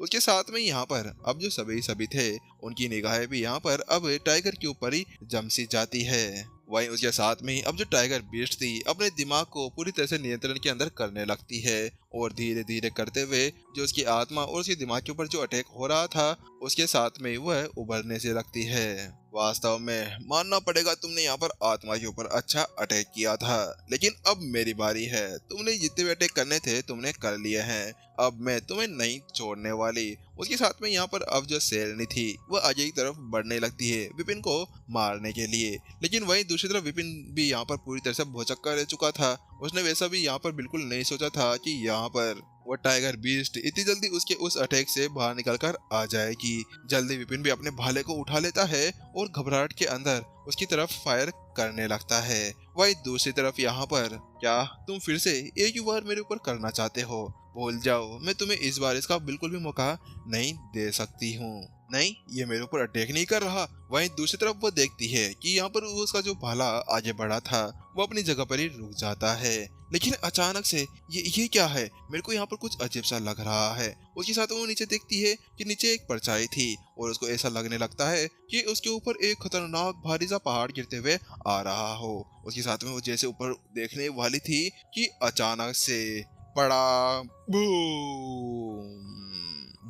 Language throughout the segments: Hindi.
उसके साथ में यहाँ पर अब जो सभी सभी थे उनकी निगाहें भी यहाँ पर अब टाइगर के ऊपर ही जमसी जाती है। वहीं उसके साथ में ही अब जो टाइगर बीस्ट थी अपने दिमाग को पूरी तरह से नियंत्रण के अंदर करने लगती है और धीरे धीरे करते हुए जो उसकी आत्मा और उसके दिमाग के ऊपर जो अटैक हो रहा था उसके साथ में वह उभरने से लगती है। वास्तव में मानना पड़ेगा तुमने यहाँ पर आत्मा के ऊपर अच्छा अटैक किया था, लेकिन अब मेरी बारी है। तुमने जितने भी अटैक करने थे तुमने कर लिए हैं, अब मैं तुम्हें नहीं छोड़ने वाली। उसके साथ में यहाँ पर अब जो शेरनी थी वह अजय की तरफ बढ़ने लगती है विपिन को मारने के लिए, लेकिन वहीं दूसरी तरफ विपिन भी यहाँ पर पूरी तरह से भौचक्का रह चुका था। उसने वैसा भी यहाँ पर बिल्कुल नहीं सोचा था कि यहाँ पर वो टाइगर बीस्ट इतनी जल्दी उसके उस अटैक से बाहर निकल कर आ जाएगी। जल्दी विपिन भी अपने भाले को उठा लेता है और घबराहट के अंदर उसकी तरफ फायर करने लगता है। वही दूसरी तरफ यहाँ पर क्या तुम फिर से एक ही बार मेरे ऊपर करना चाहते हो? भूल जाओ, मैं तुम्हें इस बार इसका बिल्कुल भी मौका नहीं दे सकती हूँ। नहीं, ये मेरे ऊपर अटैक नहीं कर रहा। वहीं दूसरी तरफ वो देखती है कि यहाँ पर उसका जो भाला आगे बढ़ा था वो अपनी जगह पर ही रुक जाता है, लेकिन अचानक से ये क्या है? मेरे को यहाँ पर कुछ अजीब सा लग रहा है। उसके साथ वो नीचे देखती है कि नीचे एक परछाई थी और उसको ऐसा लगने लगता है कि उसके ऊपर एक खतरनाक भारी सा पहाड़ गिरते हुए आ रहा हो। उसके साथ में वो जैसे ऊपर देखने वाली थी कि अचानक से बड़ा बूम,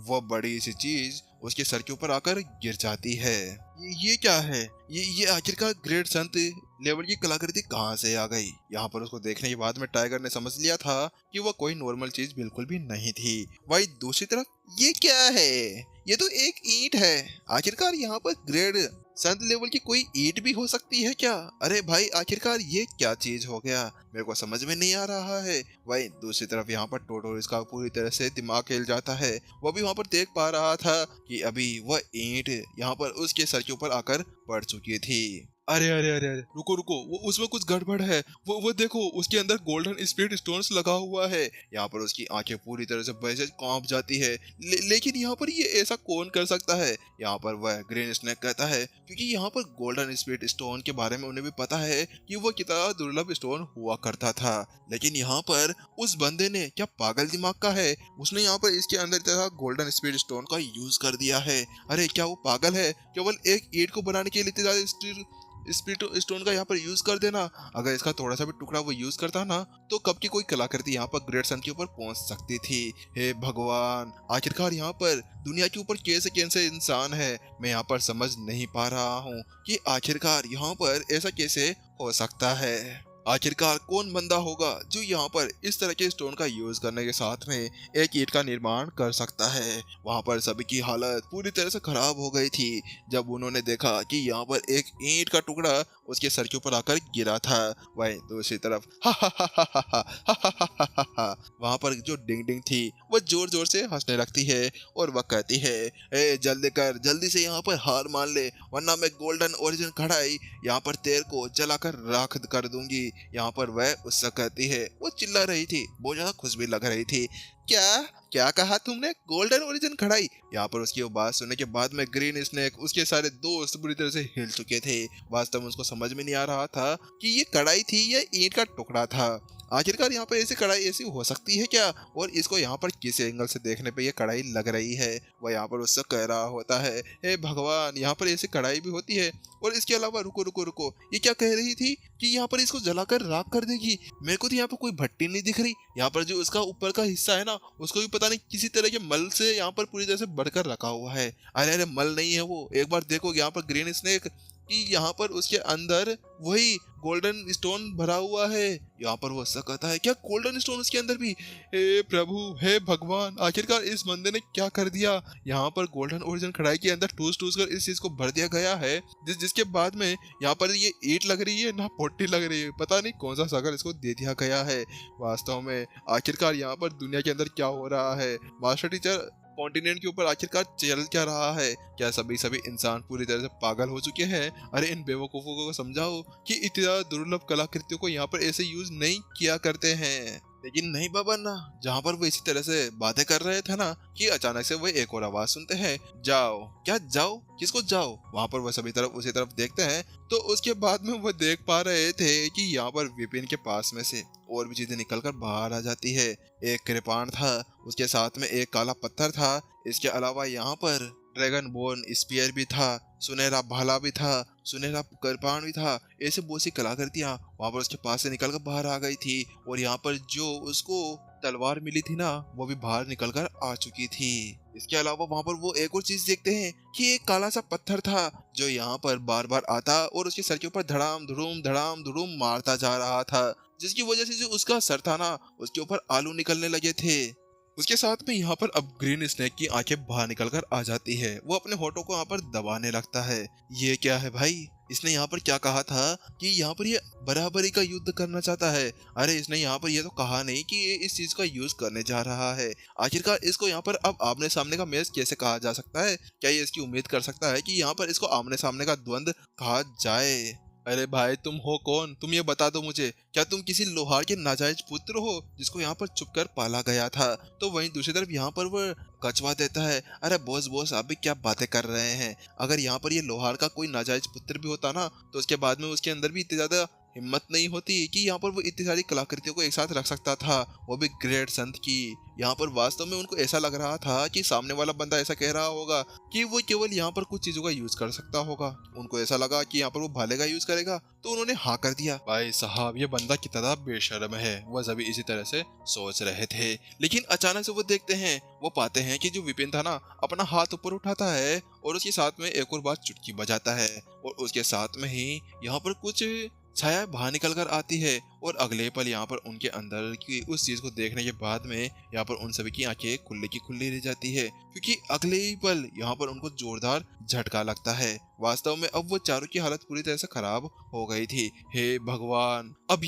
वो बड़ी सी चीज उसके सर के ऊपर आकर गिर जाती है। ये क्या है? ये आखिरकार ग्रेट संत लेवल की कलाकृति कहाँ से आ गई? यहाँ पर उसको देखने के बाद में टाइगर ने समझ लिया था कि वो कोई नॉर्मल चीज बिल्कुल भी नहीं थी। वही दूसरी तरफ ये क्या है? ये तो एक ईंट है। आखिरकार यहाँ पर ग्रेड संत लेवल की कोई ईंट भी हो सकती है क्या? अरे भाई, आखिरकार ये क्या चीज हो गया? मेरे को समझ में नहीं आ रहा है। वही दूसरी तरफ यहाँ पर टोटो इसका पूरी तरह से दिमाग हिल जाता है। वो भी वहाँ पर देख पा रहा था कि अभी वह ईंट यहाँ पर उसके सर के ऊपर आकर पड़ चुकी थी। अरे अरे अरे अरे, रुको रुको, वो उसमें कुछ गड़बड़ है। वो देखो, उसके अंदर गोल्डन स्पिरिट स्टोन्स लगा हुआ है। यहाँ पर उसकी आंखें पूरी तरह से वैसे कांप जाती है। लेकिन यहाँ पर ये ऐसा कौन कर सकता है? यहाँ पर वह ग्रीन स्नेक कहता है क्योंकि यहाँ पर गोल्डन स्पिरिट स्टोन के बारे में उन्हें भी पता है कि वो कितना दुर्लभ स्टोन हुआ करता था। लेकिन यहाँ पर उस बंदे ने क्या पागल दिमाग का है? उसने यहाँ पर इसके अंदर तरह गोल्डन स्पिरिट स्टोन का यूज कर दिया है। अरे क्या वो पागल है? केवल एक ईंट को बनाने के लिए इतने ज्यादा स्पिरिट स्टोन का यहाँ पर यूज कर देना। अगर इसका थोड़ा सा भी टुकड़ा वो यूज करता ना तो कब की कोई कलाकृति यहाँ पर ग्रेट सन के ऊपर पहुंच सकती थी। हे भगवान, आखिरकार यहाँ पर दुनिया के ऊपर कैसे कैसे इंसान है? मैं यहाँ पर समझ नहीं पा रहा हूँ कि आखिरकार यहाँ पर ऐसा कैसे हो सकता है। आखिरकार कौन बंदा होगा जो यहाँ पर इस तरह के स्टोन का यूज करने के साथ में एक ईंट का निर्माण कर सकता है। वहाँ पर सभी की हालत पूरी तरह से खराब हो गई थी जब उन्होंने देखा कि यहाँ पर एक ईंट का टुकड़ा उसके सर के ऊपर आकर गिरा था। वहीं दूसरी तरफ हा हा हा हा हा हा हा हा हा हा हा, वहाँ पर जो डिंग डिंग थी वह जोर जोर से हंसने लगती है और वह कहती है, ए जल्दी कर, जल्दी से यहाँ पर हार मान ले, वरना मैं गोल्डन ओरिजिन कढ़ाई यहाँ पर तेल को जलाकर राख कर दूंगी। यहाँ पर वह उससे कहती है, वो चिल्ला रही थी, बहुत ज्यादा खुश भी लग रही थी। क्या क्या कहा तुमने? गोल्डन ओरिजिन कढ़ाई? यहाँ पर उसकी वो बात सुनने के बाद में ग्रीन स्नेक उसके सारे दोस्त बुरी तरह से हिल चुके थे। वास्तव में उसको समझ में नहीं आ रहा था कि ये कढ़ाई थी या ईंट का टुकड़ा था। आखिरकार यहाँ पर ऐसी कढ़ाई ऐसी हो सकती है क्या? और इसको यहाँ पर किस एंगल से देखने पे ये कढ़ाई लग रही है? वह यहाँ पर उससे कह रहा होता है, हे भगवान, यहाँ पर ऐसी कढ़ाई भी होती है? और इसके अलावा रुको रुको रुको, ये क्या कह रही थी कि यहाँ पर इसको जलाकर राख कर देगी? मेरे को तो यहाँ पर कोई भट्टी नहीं दिख रही। यहाँ पर जो उसका ऊपर का हिस्सा है ना, उसको भी पता नहीं किसी तरह के मल से यहाँ पर पूरी तरह से बढ़कर रखा हुआ है। अरे अरे, मल नहीं है वो, एक बार देखो यहाँ पर ग्रीन स्नेक कि यहाँ पर उसके अंदर वही गोल्डन स्टोन भरा हुआ है। यहाँ पर वो ऐसा कहता है, क्या गोल्डन स्टोन उसके अंदर भी? हे प्रभु, हे भगवान, आखिरकार इस बंदे ने क्या कर दिया? यहाँ पर गोल्डन ओरिजिन कढ़ाई के अंदर ठूस ठूस कर इस चीज को भर दिया गया है जिसके बाद में यहाँ पर ये ईंट लग रही है ना पोटी लग रही है। पता नहीं कौन सा सागर इसको दे दिया गया है। वास्तव में आखिरकार यहाँ पर दुनिया के अंदर क्या हो रहा है? मास्टर टीचर, कॉन्टिनेंट के ऊपर आखिरकार चल क्या रहा है? क्या सभी इंसान पूरी तरह से पागल हो चुके हैं? अरे इन बेवकूफों को समझाओ कि इतनी ज्यादा दुर्लभ कलाकृतियों को यहाँ पर ऐसे यूज नहीं किया करते हैं। लेकिन नहीं बाबा ना, जहाँ पर वो इसी तरह से बातें कर रहे थे ना कि अचानक से वो एक और आवाज सुनते हैं, जाओ। क्या जाओ? किसको जाओ? वहाँ पर वो सभी तरफ उसी तरफ देखते हैं तो उसके बाद में वो देख पा रहे थे कि यहाँ पर विपिन के पास में से और भी चीजें निकल कर बाहर आ जाती है। एक कृपाण था, उसके साथ में एक काला पत्थर था। इसके अलावा यहाँ पर ड्रैगन बोन स्पीयर भी था, सुनहरा भाला भी था, सुनहरा कृपाण भी था। ऐसे बहुत सी कलाकृतियां वहां पर उसके पास से निकल कर बाहर आ गई थी। और यहाँ पर जो उसको तलवार मिली थी ना, वो भी बाहर निकल कर आ चुकी थी। इसके अलावा वहां पर वो एक और चीज देखते हैं कि एक काला सा पत्थर था जो यहाँ पर बार बार आता और उसके सर के ऊपर धड़ाम धुड़ूम मारता जा रहा था, जिसकी वजह से जो उसका सर था ना, उसके ऊपर आलू निकलने लगे थे। उसके साथ में यहाँ पर अब ग्रीन स्नेक की आंखें बाहर निकल कर आ जाती है। वो अपने होठों को यहाँ पर दबाने लगता है। ये क्या है भाई, इसने यहाँ पर क्या कहा था कि यहाँ पर ये बराबरी का युद्ध करना चाहता है। अरे इसने यहाँ पर ये तो कहा नहीं कि ये इस चीज का यूज करने जा रहा है। आखिरकार इसको यहाँ पर अब आमने सामने का मैच कैसे कहा जा सकता है? क्या ये इसकी उम्मीद कर सकता है कि यहाँ पर इसको आमने सामने का द्वंद कहा जाए? अरे भाई तुम हो कौन? तुम ये बता दो मुझे, क्या तुम किसी लोहार के नाजायज पुत्र हो जिसको यहाँ पर छुपकर पाला गया था? तो वहीं दूसरी तरफ यहाँ पर वो कचवा देता है। अरे बॉस बॉस, आप भी क्या बातें कर रहे हैं? अगर यहाँ पर ये लोहार का कोई नाजायज पुत्र भी होता ना, तो उसके बाद में उसके अंदर भी इतनी ज्यादा हिम्मत नहीं होती कि यहाँ पर वो इतनी सारी कलाकृतियों को एक साथ रख सकता था, वो भी ग्रेट संत की। यहाँ पर वास्तव में उनको ऐसा लग रहा था कि सामने वाला बंदा ऐसा कह रहा होगा कि वो केवल यहाँ पर कुछ चीजों का यूज कर सकता होगा। उनको ऐसा लगा कि यहाँ पर वो भाले का यूज करेगा, तो उन्होंने हाँ कर दिया। भाई साहब, ये बंदा कितना बेशर्म है। वह सभी इसी तरह से सोच रहे थे, लेकिन अचानक से वो देखते हैं, वो पाते हैं कि जो विपिन था ना, अपना हाथ ऊपर उठाता है और उसके साथ में एक और बार चुटकी बजाता है। और उसके साथ में ही यहाँ पर कुछ छाया बाहर निकल कर आती है। और अगले पल यहाँ पर उनके अंदर की उस चीज को देखने के बाद में यहाँ पर उन सभी की आंखें खुली की खुली रह जाती है, क्योंकि अगले ही पल यहाँ पर उनको जोरदार झटका लगता है। वास्तव में अब वो चारों की हालत पूरी तरह से खराब हो गई थी। हे भगवान, अब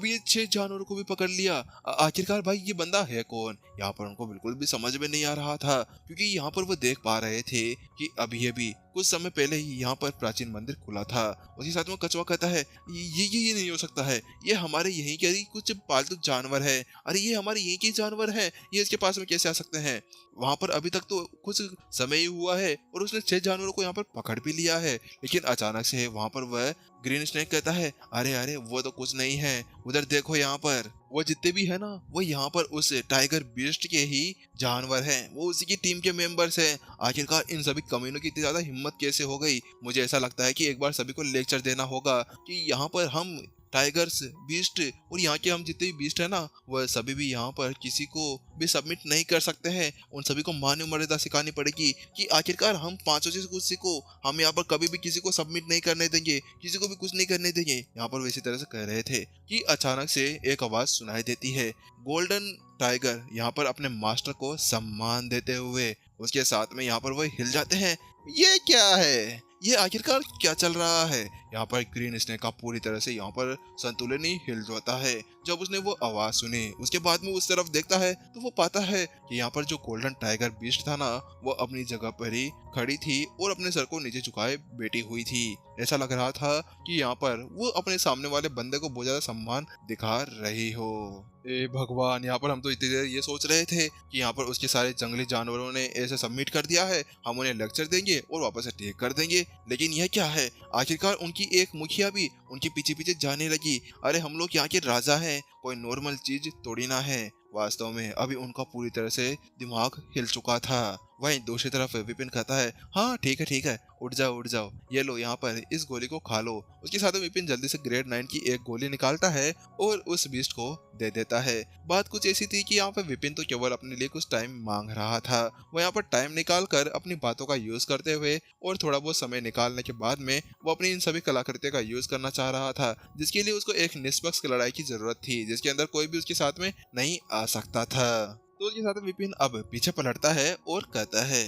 ये 6 जानवरों को भी पकड़ लिया। आखिरकार भाई ये बंदा है कौन? यहाँ पर उनको बिल्कुल भी समझ में नहीं आ रहा था, क्योंकि यहाँ पर वो देख पा रहे थे कि अभी कुछ समय पहले ही यहाँ पर प्राचीन मंदिर खुला था। उसके साथ में कछुआ कहता है, ये नहीं हो सकता है, ये हमारे यहीं के ही कुछ पालतू जानवर है। अरे ये हमारे यहीं के जानवर हैं, ये इसके पास में कैसे आ सकते हैं? वहां पर अभी तक तो कुछ समय ही हुआ है और उसने 6 जानवरों को यहाँ पर पकड़ भी लिया है। लेकिन अचानक से वहां पर वह ग्रीन स्नेक कहता है, अरे अरे वो तो कुछ नहीं है, उधर देखो, यहाँ पर वो जितने भी है ना, वो यहाँ पर उस टाइगर बीस्ट के ही जानवर हैं, वो उसी की टीम के मेंबर्स हैं। आखिरकार इन सभी कमीनों की इतनी ज्यादा हिम्मत कैसे हो गई? मुझे ऐसा लगता है कि एक बार सभी को लेक्चर देना होगा कि यहाँ पर हम टाइगर्स, बीस्ट और यहाँ के हम जितने भी बीस्ट है ना, वह सभी भी यहाँ पर किसी को भी सबमिट नहीं कर सकते हैं। उन सभी को मान्य मर्यादा सिखानी पड़ेगी कि आखिरकार हम पांचों से कुछ सीखो। हम यहाँ पर कभी भी किसी को सबमिट नहीं करने देंगे, किसी को भी कुछ नहीं करने देंगे। यहाँ पर वैसी तरह से कह रहे थे कि अचानक से एक आवाज सुनाई देती है। गोल्डन टाइगर यहाँ पर अपने मास्टर को सम्मान देते हुए उसके साथ में यहाँ पर वह हिल जाते हैं। ये क्या है? ये आखिरकार क्या चल रहा है? यहाँ पर ग्रीन स्नेक का पूरी तरह से यहाँ पर संतुलन ही हिल जाता है जब उसने वो आवाज सुनी। उसके बाद में उस तरफ देखता है तो वो पाता है कि यहाँ पर जो गोल्डन टाइगर बीस्ट था ना, वो अपनी जगह पर ही खड़ी थी और अपने सर को नीचे झुकाए बैठी हुई थी। ऐसा लग रहा था कि यहाँ पर वो अपने सामने वाले बंदे को बहुत ज्यादा सम्मान दिखा रही हो। ए भगवान, यहाँ पर हम तो इतनी देर ये सोच रहे थे कि यहाँ पर उसके सारे जंगली जानवरों ने ऐसे सबमिट कर दिया है, हम उन्हें लेक्चर देंगे और वापस से टेक कर देंगे। लेकिन यह क्या है? आखिरकार उनकी एक मुखिया भी उनके पीछे पीछे जाने लगी। अरे हम लोग यहाँ के राजा हैं, कोई नॉर्मल चीज थोड़ी ना है। वास्तव में अभी उनका पूरी तरह से दिमाग हिल चुका था। वहीं दूसरी तरफ विपिन कहता है, हाँ ठीक है, उठ जाओ, ये लो यहाँ पर इस गोली को खा लो। उसके साथ विपिन जल्दी से ग्रेड 9 की एक गोली निकालता है और उस बीस्ट को दे देता है। बात कुछ ऐसी थी कि यहाँ पर विपिन तो केवल अपने लिए कुछ टाइम मांग रहा था। वो यहाँ पर टाइम निकाल कर अपनी बातों का यूज करते हुए और थोड़ा बहुत समय निकालने के बाद में वो अपनी इन सभी कलाकृतियों का यूज करना चाह रहा था, जिसके लिए उसको एक निष्पक्ष लड़ाई की जरूरत थी, जिसके अंदर कोई भी उसके साथ में नहीं आ सकता था। तो उसके साथ विपिन अब पीछे पलटता है और कहता है,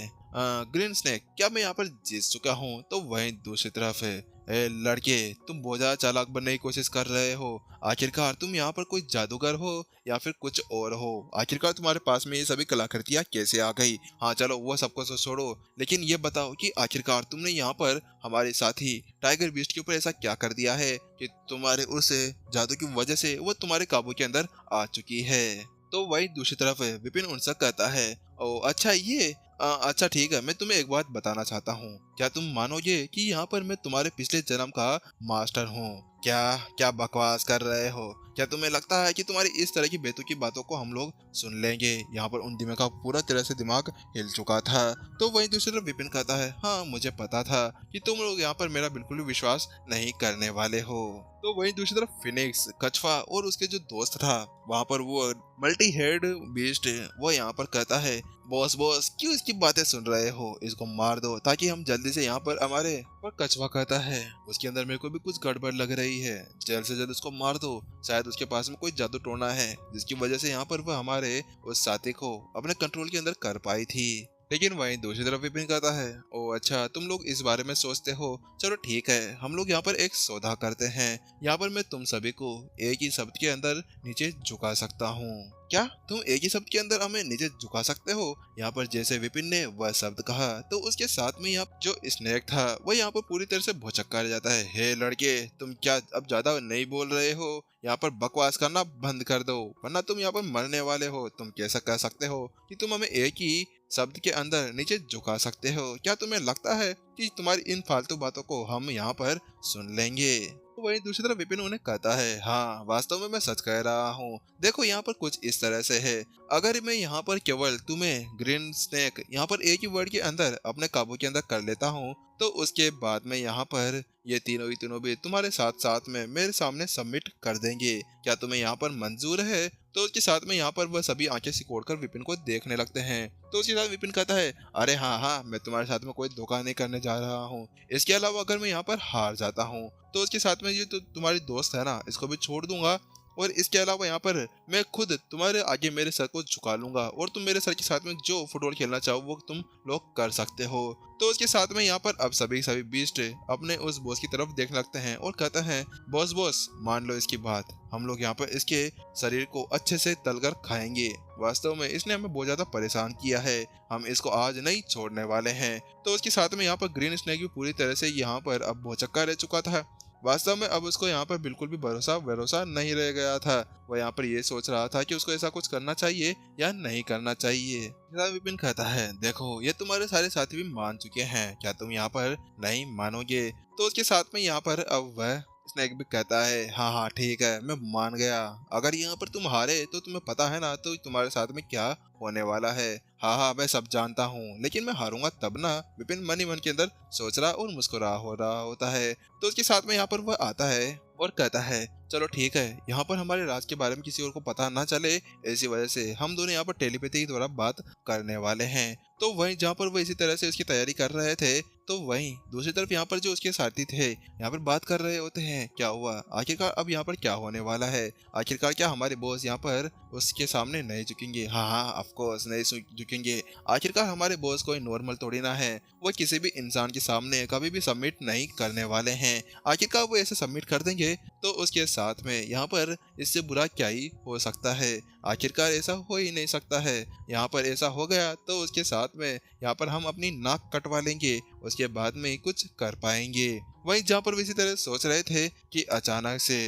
ग्रीन स्नेक, क्या मैं यहाँ पर जीत चुका हूँ? तो वहीं दूसरी तरफ है, ए लड़के, तुम बहुत ज्यादा चालाक बनने की कोशिश कर रहे हो। आखिरकार तुम यहाँ पर कोई जादूगर हो या फिर कुछ और हो? आखिरकार तुम्हारे पास में ये सभी कलाकृतियाँ कैसे आ गई? हाँ चलो, वो सबको तो छोड़ो, लेकिन ये बताओ कि आखिरकार तुमने यहाँ पर हमारे साथी टाइगर बीस्ट के ऊपर ऐसा क्या कर दिया है कि तुम्हारे उस जादू की वजह से वो तुम्हारे काबू के अंदर आ चुकी है? तो वही दूसरी तरफ विपिन उनसे कहता है, ओ अच्छा ये अच्छा ठीक है, मैं तुम्हें एक बात बताना चाहता हूँ। क्या तुम मानोगे कि यहाँ पर मैं तुम्हारे पिछले जन्म का मास्टर हूँ? क्या क्या बकवास कर रहे हो? क्या तुम्हें लगता है कि तुम्हारी इस तरह की बेतुकी बातों को हम लोग सुन लेंगे? यहाँ पर उन दिमाग का पूरा तरह से दिमाग हिल चुका था। तो वहीं दूसरी तरफ विपिन कहता है, हाँ मुझे पता था कि तुम लोग यहाँ पर मेरा बिल्कुल भी विश्वास नहीं करने वाले हो। तो वहीं दूसरी तरफ फिनिक्स, कछवा और उसके जो दोस्त था वहाँ पर वो मल्टी हेड बीस्ट, वो यहाँ पर कहता है, बॉस बॉस क्यों इसकी बातें सुन रहे हो, इसको मार दो ताकि हम जल्दी से यहाँ पर हमारे। पर कछवा कहता है, उसके अंदर मेरे को भी कुछ गड़बड़ लग रही है, जल्द से जल्द उसको मार दो, शायद उसके पास में कोई जादू टोना है जिसकी वजह से यहाँ पर वह हमारे उस साथी को अपने कंट्रोल के अंदर कर पाई थी। लेकिन वहीं दूसरी तरफ विपिन कहता है, ओ अच्छा तुम लोग इस बारे में सोचते हो, चलो ठीक है हम लोग यहाँ पर एक सौदा करते हैं। यहाँ पर मैं तुम सभी को एक ही शब्द के अंदर नीचे झुका सकता हूँ। क्या तुम एक ही शब्द के अंदर हमें नीचे झुका सकते हो? यहाँ पर जैसे विपिन ने वह शब्द कहा तो उसके साथ में यहाँ जो स्नेक था वह यहाँ पर पूरी तरह से भौचक्का रह जाता है। हे लड़के, तुम क्या अब ज्यादा नहीं बोल रहे हो? यहाँ पर बकवास करना बंद कर दो वरना तुम यहाँ पर मरने वाले हो। तुम कैसा कह सकते हो कि तुम हमें एक ही शब्द के अंदर नीचे झुका सकते हो? क्या तुम्हें लगता है कि तुम्हारी इन फालतू बातों को हम यहाँ पर सुन लेंगे? तो वहीं दूसरी तरफ विपिन उन्हें कहता है, हाँ वास्तव में मैं सच कह रहा हूँ। देखो यहाँ पर कुछ इस तरह से है, अगर मैं यहाँ पर केवल तुम्हें ग्रीन स्नेक यहाँ पर एक ही वर्ड के अंदर अपने काबू के अंदर कर लेता हूँ तो उसके बाद में यहाँ पर ये तीनों ही तीनों भी तुम्हारे साथ साथ में मेरे सामने सबमिट कर देंगे। क्या तुम्हें यहाँ पर मंजूर है? तो उसके साथ में यहाँ पर वह सभी आंखें सिकोड़कर विपिन को देखने लगते हैं। तो उसके साथ विपिन कहता है, अरे हाँ हाँ मैं तुम्हारे साथ में कोई धोखा नहीं करने जा रहा हूँ। इसके अलावा अगर मैं यहाँ पर हार जाता हूँ तो उसके साथ में ये तो तुम्हारी दोस्त है ना, इसको भी छोड़ दूंगा और इसके अलावा यहाँ पर मैं खुद तुम्हारे आगे मेरे सर को झुका लूंगा और तुम मेरे सर के साथ में जो फुटबॉल खेलना चाहो वो तुम लोग कर सकते हो। तो उसके साथ में यहाँ पर अब सभी बीस्ट अपने उस बॉस की तरफ देखने लगते हैं और कहते हैं, बॉस बॉस मान लो इसकी बात, हम लोग यहाँ पर इसके शरीर को अच्छे से तलकर खाएंगे। वास्तव में इसने हमें बहुत ज्यादा परेशान किया है, हम इसको आज नहीं छोड़ने वाले हैं। तो उसके साथ में यहाँ पर ग्रीन स्नेक भी पूरी तरह से यहाँ पर अब भौचक्का रह चुका था। वास्तव में अब उसको यहाँ पर बिल्कुल भी भरोसा भरोसा नहीं रह गया था। वह यहाँ पर ये सोच रहा था कि उसको ऐसा कुछ करना चाहिए या नहीं करना चाहिए। विपिन कहता है, देखो ये तुम्हारे सारे साथी भी मान चुके हैं, क्या तुम यहाँ पर नहीं मानोगे? तो उसके साथ में यहाँ पर अब वह स्नेक भी कहता है, हाँ हाँ ठीक है मैं मान गया, अगर यहाँ पर तुम हारे तो तुम्हें पता है ना तो तुम्हारे साथ में क्या होने वाला है। हाँ हाँ मैं सब जानता हूँ, लेकिन मैं हारूंगा तब ना। विपिन मन ही मन के अंदर सोच रहा और मुस्कुरा हो रहा होता है। तो उसके साथ में यहाँ पर वह आता है और कहता है, चलो ठीक है यहाँ पर हमारे राज के बारे में किसी और को पता ना चले, इसी वजह से हम दोनों यहाँ पर टेलीपैथी के द्वारा बात करने वाले हैं। तो वहीं जहाँ पर वो इसी तरह से उसकी तैयारी कर रहे थे तो वहीं दूसरी तरफ यहाँ पर जो उसके साथी थे यहाँ पर बात कर रहे होते हैं, क्या हुआ आखिरकार, अब यहाँ पर क्या होने वाला है, आखिरकार क्या हमारे बॉस यहाँ पर उसके सामने नहीं झुकेंगे? हाँ हाँ ऑफ कोर्स नहीं झुकेंगे, आखिरकार हमारे बॉस कोई नॉर्मल थोड़ी ना है, वो किसी भी इंसान के सामने कभी भी सबमिट नहीं करने वाले हैं। आखिरकार वो ऐसे सबमिट कर देंगे तो उसके साथ में यहाँ पर इससे बुरा क्या ही हो सकता है, आखिरकार ऐसा हो ही नहीं सकता है। यहाँ पर ऐसा हो गया तो उसके साथ में यहाँ पर हम अपनी नाक कटवा लेंगे, उसके बाद में कुछ कर पाएंगे। वहीं जहाँ पर इसी तरह सोच रहे थे कि अचानक से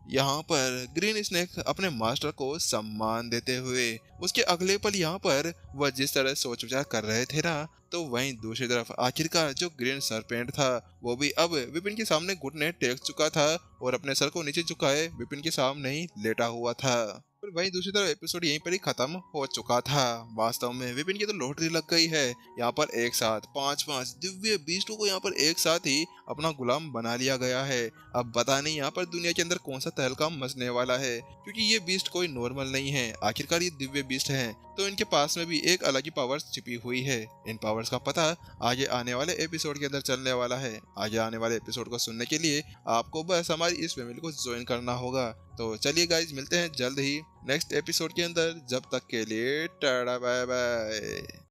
यहाँ पर ग्रीन स्नेक अपने मास्टर को सम्मान देते हुए उसके अगले पल यहाँ पर वह जिस तरह सोच विचार कर रहे थे ना, तो वहीं दूसरी तरफ आखिरकार जो ग्रीन सरपेंट था वो भी अब विपिन के सामने घुटने टेक चुका था और अपने सर को नीचे झुकाए विपिन के सामने ही लेटा हुआ था। और वहीं दूसरी तरफ एपिसोड यहीं पर ही खत्म हो चुका था। वास्तव में विपिन की तो लॉटरी लग गई है, यहाँ पर एक साथ पांच दिव्य बीस्टों को यहाँ पर एक साथ ही अपना गुलाम बना लिया गया है। अब पता नहीं यहाँ पर दुनिया के अंदर कौन सा तहलका मचने वाला है, क्योंकि ये बीस्ट कोई नॉर्मल नहीं है, आखिरकार ये दिव्य बीस्ट हैं, तो इनके पास में भी एक अलग ही पावर्स छिपी हुई है। इन पावर्स का पता आगे आने वाले एपिसोड के अंदर चलने वाला है। आगे आने वाले एपिसोड को सुनने के लिए आपको बस हमारी इस फैमिली को ज्वाइन करना होगा। तो चलिए गाइज मिलते हैं जल्द ही नेक्स्ट एपिसोड के अंदर, जब तक के लिए टाटा बाय बाय।